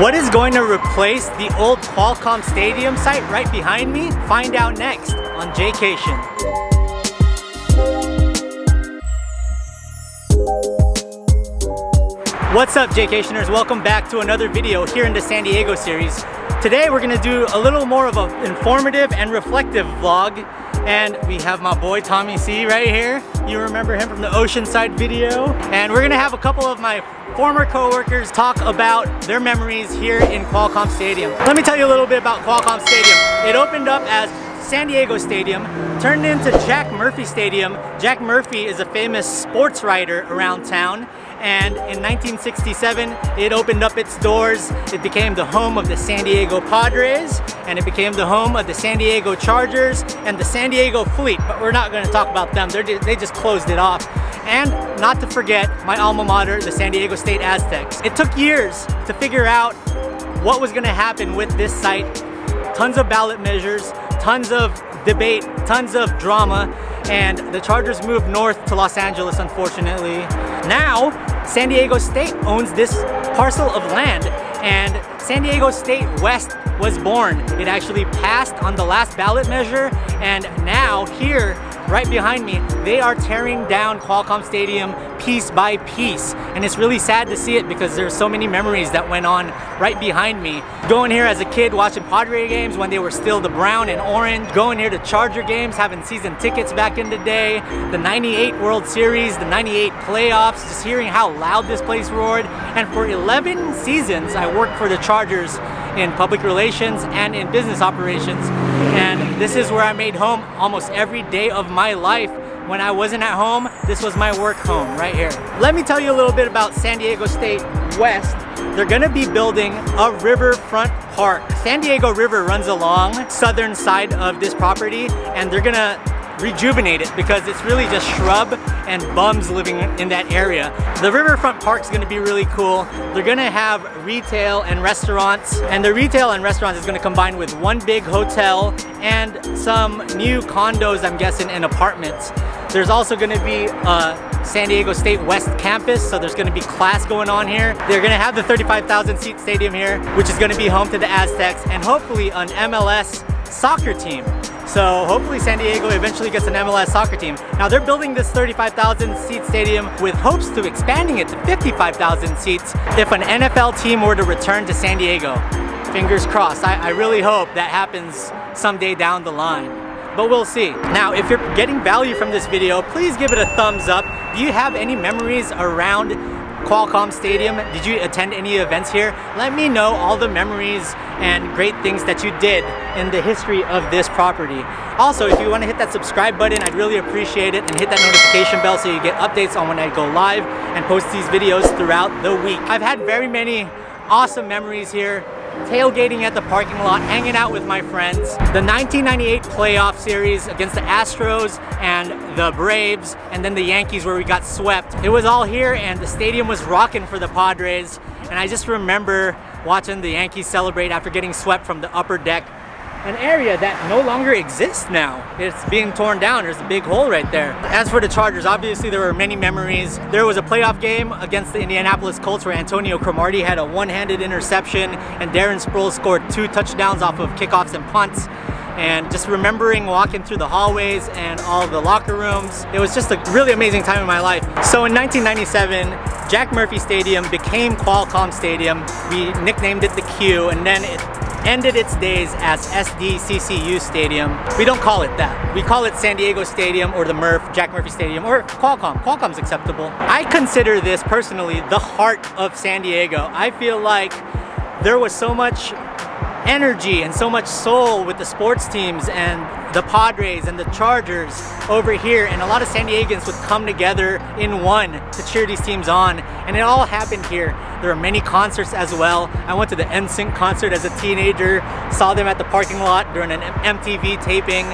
What is going to replace the old Qualcomm Stadium site right behind me? Find out next on Jaycation. What's up, Jaycationers? Welcome back to another video here in the San Diego series. Today we're gonna do a little more of an informative and reflective vlog, and we have my boy Tommy C right here. You remember him from the Oceanside video. And we're gonna have a couple of my former co-workers talk about their memories here in Qualcomm Stadium. Let me tell you a little bit about Qualcomm Stadium. It opened up as San Diego Stadium, turned into Jack Murphy Stadium. Jack Murphy is a famous sports writer around town, and in 1967 it opened up its doors. It became the home of the San Diego Padres, and it became the home of the San Diego Chargers and the San Diego Fleet, but we're not going to talk about them. They just closed it off. And not to forget my alma mater, the San Diego State Aztecs. It took years to figure out what was going to happen with this site. Tons of ballot measures, tons of debate, tons of drama, and the Chargers moved north to Los Angeles, unfortunately. Now, San Diego State owns this parcel of land, and San Diego State West was born. It actually passed on the last ballot measure, and now here, right behind me, they are tearing down Qualcomm Stadium piece by piece. And it's really sad to see it because there's so many memories that went on right behind me. Going here as a kid, watching Padres games when they were still the brown and orange. Going here to Charger games, having season tickets back in the day. The 98 World Series, the 98 playoffs, just hearing how loud this place roared. And for 11 seasons, I worked for the Chargers in public relations and in business operations. And this is where I made home almost every day of my life. When I wasn't at home, this was my work home right here. Let me tell you a little bit about San Diego State West. They're gonna be building a riverfront park. San Diego River runs along southern side of this property, and they're gonna rejuvenate it because it's really just shrub and bums living in that area. The riverfront park is going to be really cool. They're going to have retail and restaurants, and the retail and restaurants is going to combine with one big hotel and some new condos, I'm guessing, and apartments. There's also going to be a San Diego State West campus, so there's going to be class going on here. They're going to have the 35,000 seat stadium here, which is going to be home to the Aztecs, and hopefully an MLS soccer team. So hopefully San Diego eventually gets an MLS soccer team. Now they're building this 35,000 seat stadium with hopes to expanding it to 55,000 seats if an NFL team were to return to San Diego. Fingers crossed. I really hope that happens someday down the line. But we'll see. Now, if you're getting value from this video, please give it a thumbs up. Do you have any memories around Qualcomm Stadium? Did you attend any events here? Let me know all the memories and great things that you did in the history of this property. Also, if you want to hit that subscribe button, I'd really appreciate it, and hit that notification bell so you get updates on when I go live and post these videos throughout the week. I've had very many awesome memories here. Tailgating at the parking lot, hanging out with my friends. The 1998 playoff series against the Astros and the Braves, and then the Yankees where we got swept. It was all here, and the stadium was rocking for the Padres. And I just remember watching the Yankees celebrate after getting swept from the upper deck. An area that no longer exists now. It's being torn down. There's a big hole right there. As for the Chargers, obviously there were many memories. There was a playoff game against the Indianapolis Colts where Antonio Cromartie had a one-handed interception and Darren Sproles scored 2 touchdowns off of kickoffs and punts. And just remembering walking through the hallways and all the locker rooms, it was just a really amazing time in my life. So in 1997, Jack Murphy Stadium became Qualcomm Stadium. We nicknamed it the Q, and then it ended its days as SDCCU Stadium. We don't call it that. We call it San Diego Stadium, or the Jack Murphy Stadium, or Qualcomm. Qualcomm's acceptable. I consider this personally the heart of San Diego. I feel like there was so much energy and so much soul with the sports teams and the Padres and the Chargers over here, and a lot of San Diegans would come together in one to cheer these teams on, and it all happened here. There were many concerts as well. I went to the NSYNC concert as a teenager, saw them at the parking lot during an MTV taping.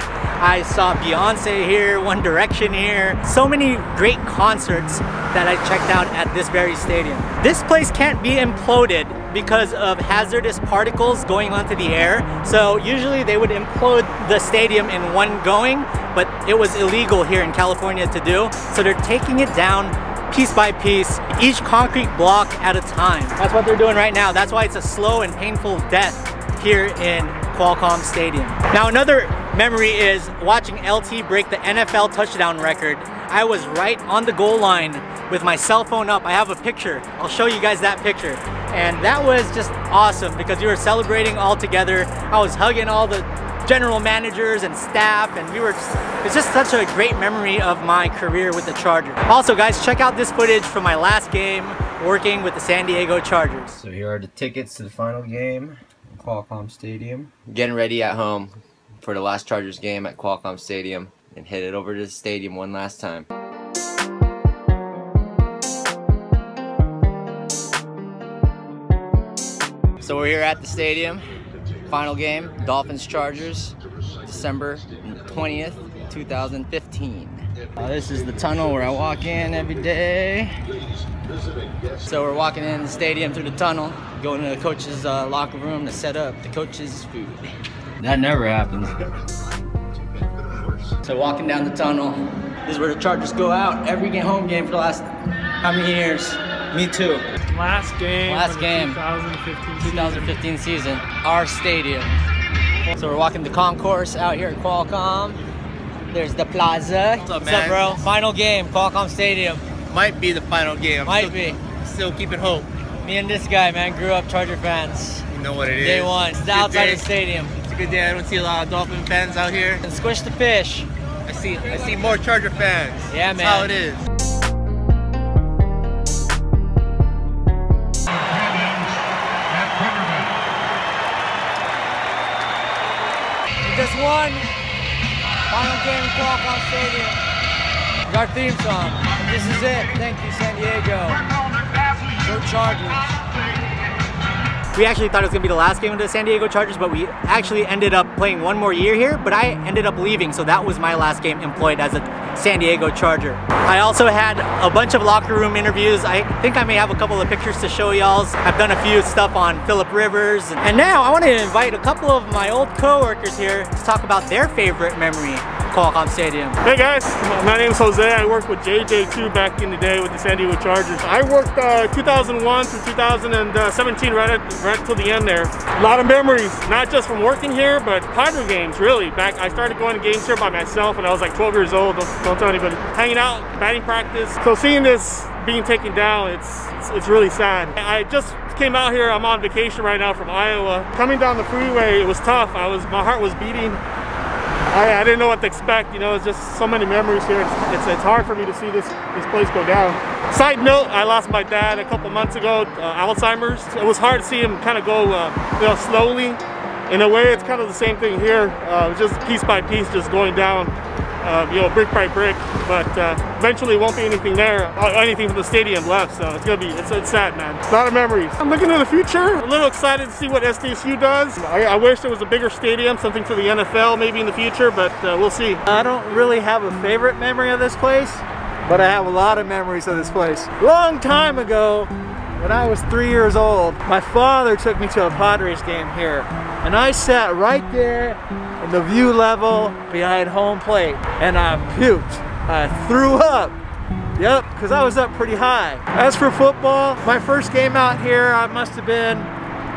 I saw Beyonce here, One Direction here. So many great concerts that I checked out at this very stadium. This place can't be imploded because of hazardous particles going onto the air. So usually they would implode the stadium in one going, but it was illegal here in California to do. So they're taking it down piece by piece, each concrete block at a time. That's what they're doing right now. That's why it's a slow and painful death here in Qualcomm Stadium. Now another memory is watching LT break the NFL touchdown record. I was right on the goal line with my cell phone up. I have a picture. I'll show you guys that picture. And that was just awesome because we were celebrating all together. I was hugging all the general managers and staff, and it's just such a great memory of my career with the Chargers. Also guys, check out this footage from my last game working with the San Diego Chargers. So here are the tickets to the final game in Qualcomm Stadium. Getting ready at home for the last Chargers game at Qualcomm Stadium and headed over to the stadium one last time. So we're here at the stadium. Final game, Dolphins Chargers, December 20th, 2015. This is the tunnel where I walk in every day. So we're walking in the stadium through the tunnel, going to the coach's locker room to set up the coach's food. That never happens. So walking down the tunnel, this is where the Chargers go out every home game for the last, how many years? Me too. Last game. 2015 season. Our stadium. So we're walking the concourse out here at Qualcomm. There's the plaza. What's up, man? bro? Final game, Qualcomm Stadium. Might be the final game. Still keeping hope. Me and this guy, man, grew up Charger fans. You know what it is. Day one. It's outside the stadium. It's a good day. I don't see a lot of Dolphin fans out here. And squish the fish. I see more Charger fans. Yeah, That's man. how it is. Just won. Final game in Qualcomm Stadium. Our theme song. This is it. Thank you, San Diego. Go Chargers. We actually thought it was gonna be the last game of the San Diego Chargers, but we actually ended up playing one more year here, but I ended up leaving, so that was my last game employed as a San Diego Charger. I also had a bunch of locker room interviews. I think I may have a couple of pictures to show y'all. I've done a few stuff on Phillip Rivers. And now I want to invite a couple of my old co-workers here to talk about their favorite memory of Qualcomm Stadium. Hey guys, my name's Jose. I worked with Jaydaheat back in the day with the San Diego Chargers. I worked 2001 through 2017 right till the end there. A lot of memories, not just from working here, but Padres games really. I started going to games here by myself when I was like 12 years old. Don't tell anybody. Hanging out, batting practice. So seeing this being taken down, it's really sad. I just came out here. I'm on vacation right now from Iowa. Coming down the freeway, it was tough. My heart was beating. I didn't know what to expect. You know, it's just so many memories here. It's hard for me to see this place go down. Side note, I lost my dad a couple months ago, Alzheimer's. It was hard to see him kind of go, slowly. In a way, it's kind of the same thing here. Just piece by piece, just going down. Brick by brick, but eventually won't be anything there, anything from the stadium left, so it's sad, man. A lot of memories. I'm looking to the future. A little excited to see what SDSU does. I wish there was a bigger stadium, something for the NFL maybe in the future, but we'll see. I don't really have a favorite memory of this place, but I have a lot of memories of this place. Long time ago, when I was 3 years old, my father took me to a Padres game here, and I sat right there in the view level behind home plate, and I puked. I threw up. Yep, because I was up pretty high. As for football, my first game out here, I must have been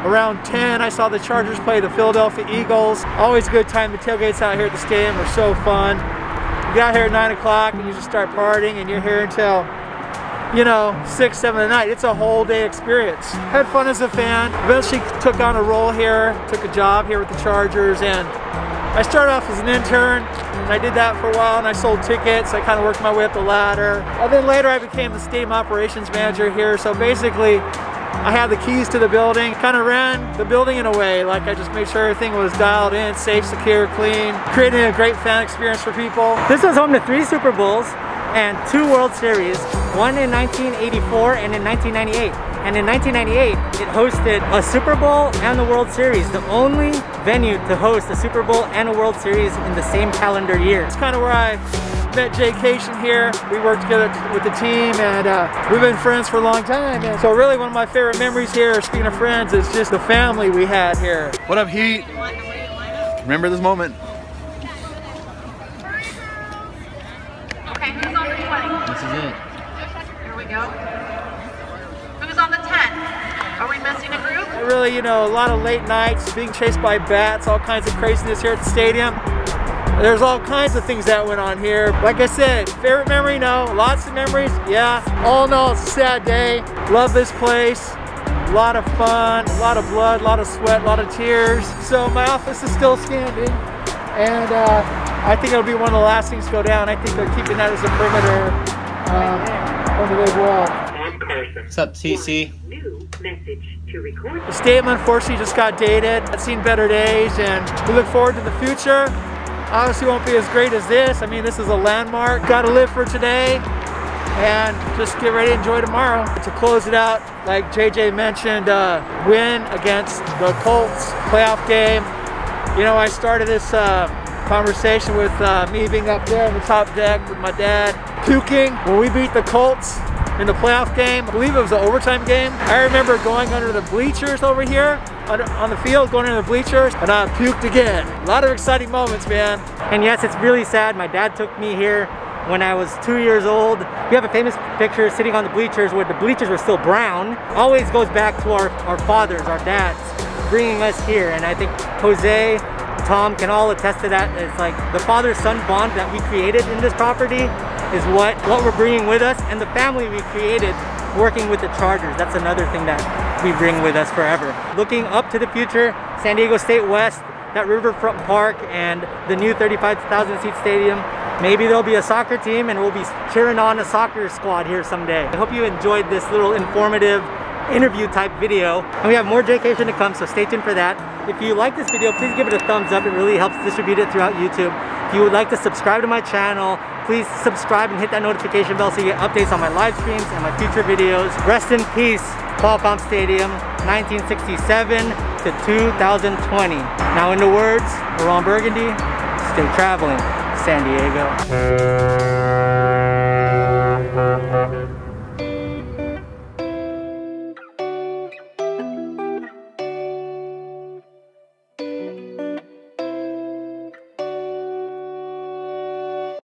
around 10. I saw the Chargers play the Philadelphia Eagles. Always a good time. The tailgates out here at the stadium are so fun. You get out here at 9 o'clock and you just start partying, and you're here until 6, 7 at night. It's a whole day experience. Had fun as a fan. Eventually took on a role here, took a job here with the Chargers, and I started off as an intern, and I did that for a while, and I sold tickets. I kind of worked my way up the ladder. And then later I became the stadium operations manager here, so basically I had the keys to the building, kind of ran the building in a way, like I just made sure everything was dialed in, safe, secure, clean, creating a great fan experience for people. This was home to 3 Super Bowls and 2 World Series, one in 1984 and in 1998. And in 1998, it hosted a Super Bowl and the World Series, the only venue to host a Super Bowl and a World Series in the same calendar year. It's kind of where I met Jaycation here. We worked together with the team, and we've been friends for a long time. And so really one of my favorite memories here, speaking of friends, is just the family we had here. What up, Heat? Remember this moment. This is it. Here we go. really, you know, a lot of late nights, being chased by bats, all kinds of craziness here at the stadium. There's all kinds of things that went on here. Like I said, favorite memory, no. Lots of memories, yeah. All in all, it's a sad day. Love this place. A lot of fun, a lot of blood, a lot of sweat, a lot of tears. So my office is still standing, and I think it'll be one of the last things to go down. I think they're keeping that as a perimeter on the big wall. What's up, TC? The stadium unfortunately just got dated. I've seen better days, and we look forward to the future. Obviously won't be as great as this. I mean, this is a landmark. Got to live for today and just get ready to enjoy tomorrow. To close it out, like JJ mentioned, win against the Colts, playoff game. You know, I started this conversation with me being up there on the top deck with my dad, puking when we beat the Colts in the playoff game. I believe it was an overtime game. I remember going under the bleachers over here, on the field, going under the bleachers, and I puked again. A lot of exciting moments, man. And yes, it's really sad. My dad took me here when I was 2 years old. We have a famous picture sitting on the bleachers where the bleachers were still brown. Always goes back to our fathers, our dads, bringing us here. And I think Jose, Tom can all attest to that. It's like the father-son bond that we created in this property is what we're bringing with us, and the family we created working with the Chargers. That's another thing that we bring with us forever. Looking up to the future, San Diego State West, that Riverfront Park, and the new 35,000 seat stadium. Maybe there'll be a soccer team and we'll be cheering on a soccer squad here someday. I hope you enjoyed this little informative interview type video, and we have more Jaycation to come, so stay tuned for that. If you like this video, please give it a thumbs up. It really helps distribute it throughout YouTube. If you would like to subscribe to my channel, please subscribe and hit that notification bell so you get updates on my live streams and my future videos. Rest in peace, Qualcomm Stadium, 1967 to 2020. Now in the words of Ron Burgundy, stay traveling, San Diego.